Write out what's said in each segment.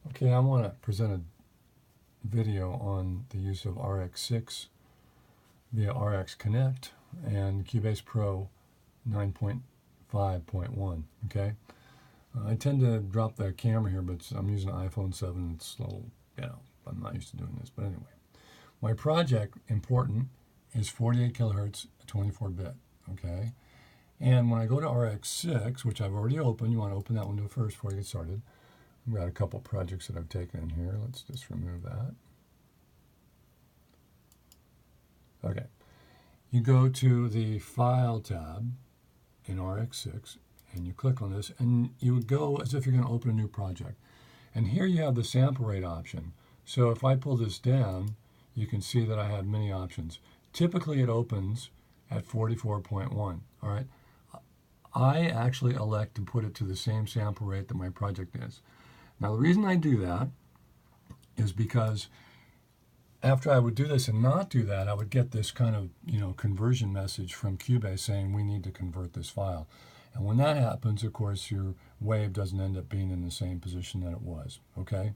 Okay, I want to present a video on the use of RX6 via RX Connect and Cubase Pro 9.5.1. Okay, I tend to drop the camera here, but I'm using an iPhone 7. It's slow, I'm not used to doing this, but anyway. My project, important, is 48 kilohertz, 24-bit. Okay, and when I go to RX6, which I've already opened, you want to open that window first before you get started. I've got a couple projects that I've taken in here. Let's just remove that. Okay. You go to the File tab in RX6, and you click on this, and you would go as if you're going to open a new project. And here you have the sample rate option. So if I pull this down, you can see that I have many options. Typically, it opens at 44.1. All right. I actually elect to put it to the same sample rate that my project is. Now, the reason I do that is because after I would do this and not do that, I would get this kind of, conversion message from Cubase saying we need to convert this file. And when that happens, of course, your wave doesn't end up being in the same position that it was, okay?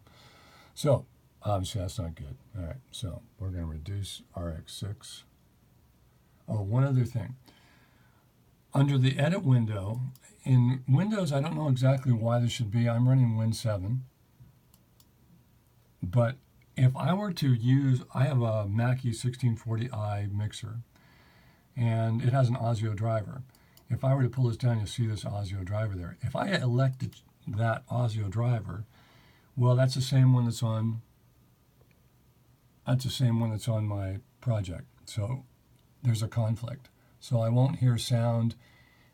So, obviously, that's not good. All right, so we're going to reduce RX6. Oh, one other thing. Under the edit window, in Windows, I don't know exactly why this should be. I'm running Win 7. But if I were to use, I have a Mackie 1640i mixer, and it has an Osio driver. If I were to pull this down, you'll see this Osio driver there. If I elected that Osio driver, well, that's the same one that's on my project. So there's a conflict. So I won't hear sound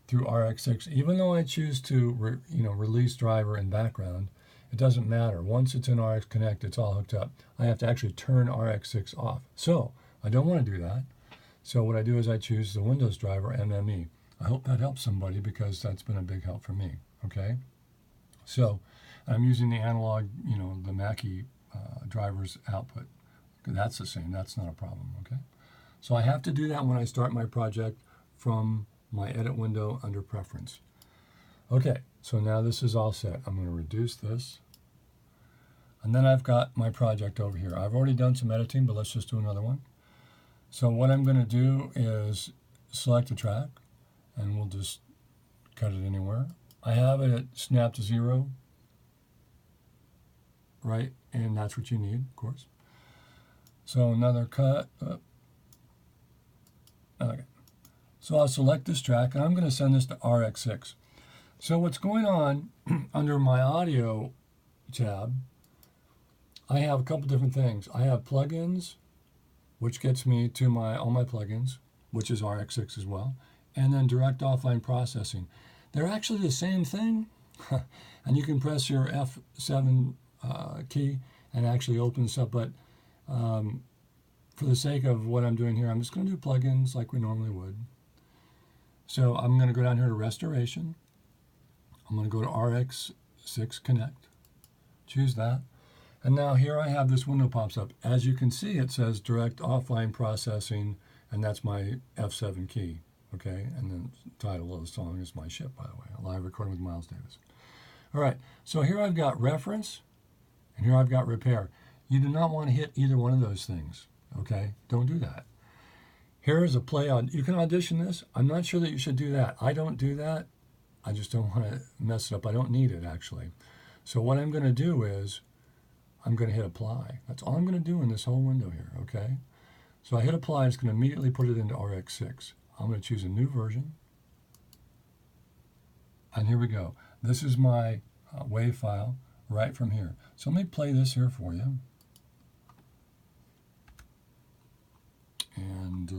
through RX6, even though I choose to release driver in background. It doesn't matter. Once it's in RX Connect, it's all hooked up. I have to actually turn RX6 off. So I don't want to do that. So what I do is I choose the Windows driver MME. I hope that helps somebody because that's been a big help for me. Okay. So I'm using the analog, the Mackie driver's output. That's the same. That's not a problem. Okay. So I have to do that when I start my project from my edit window under preference. Okay, so now this is all set. I'm going to reduce this. And then I've got my project over here. I've already done some editing, but let's just do another one. So what I'm going to do is select a track, and we'll just cut it anywhere. I have it at snap to 0, right? And that's what you need, of course. So another cut. Okay. So I'll select this track, and I'm going to send this to RX6. So what's going on under my audio tab, I have a couple different things. I have plugins, which gets me to all my plugins, which is RX6 as well, and then direct offline processing. They're actually the same thing, and you can press your F7 key and actually open this up, but for the sake of what I'm doing here, I'm just going to do plugins like we normally would. So I'm going to go down here to Restoration. I'm going to go to RX6 Connect, choose that, and now here I have this window pops up. As you can see, it says Direct Offline Processing, and that's my F7 key, okay? And then the title of the song is My Ship, by the way, a live recording with Miles Davis. All right, so here I've got Reference, and here I've got Repair. You do not want to hit either one of those things, okay? Don't do that. Here is a play on. You can audition this. I'm not sure that you should do that. I don't do that. I just don't want to mess it up. I don't need it, actually. So what I'm going to do is I'm going to hit Apply. That's all I'm going to do in this whole window here, okay? So I hit Apply. It's going to immediately put it into RX6. I'm going to choose a new version. And here we go. This is my WAV file right from here. So let me play this here for you. And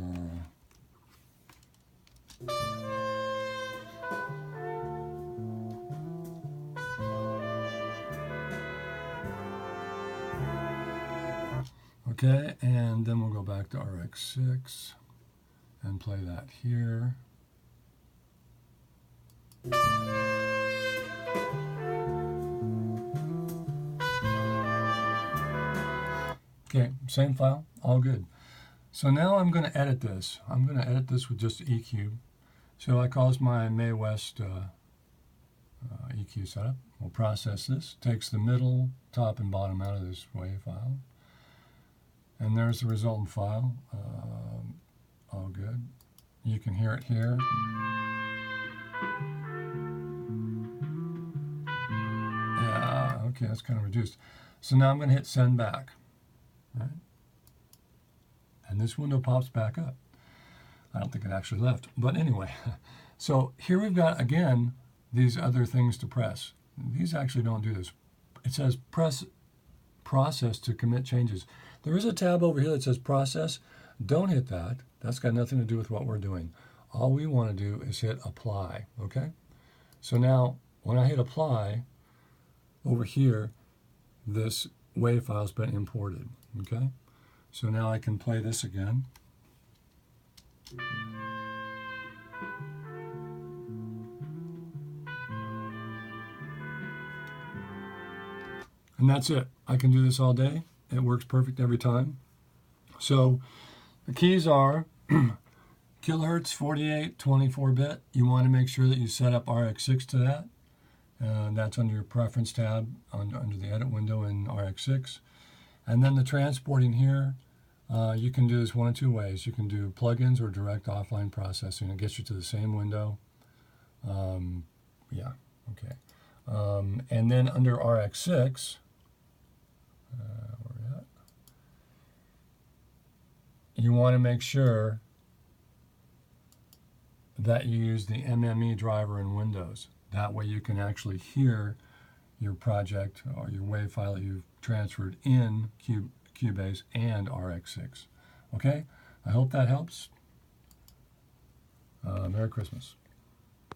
okay, and then we'll go back to RX6 and play that here. Okay, same file, all good. So now I'm going to edit this. I'm going to edit this with just EQ. So I call this my Mae West EQ setup. We'll process this. Takes the middle, top, and bottom out of this WAV file. And there's the resultant file. All good. You can hear it here. Yeah, okay, that's kind of reduced. So now I'm going to hit send back. Right? And this window pops back up. I don't think it actually left. But anyway, so here we've got, again, these other things to press. These actually don't do this. It says press process to commit changes. There is a tab over here that says process. Don't hit that. That's got nothing to do with what we're doing. All we want to do is hit apply, okay? So now, when I hit apply, over here, this WAV file's been imported, okay? So now I can play this again. And that's it. I can do this all day. It works perfect every time. So the keys are kilohertz, 48, 24-bit. You want to make sure that you set up RX6 to that. That's under your preference tab under the edit window in RX6. And then the transporting here, you can do this one of two ways. You can do plugins or direct offline processing. It gets you to the same window. Yeah, okay. And then under RX6, where we at? You want to make sure that you use the MME driver in Windows. That way you can actually hear your project or your WAV file that you've transferred in Cubase and RX6. Okay? I hope that helps. Merry Christmas.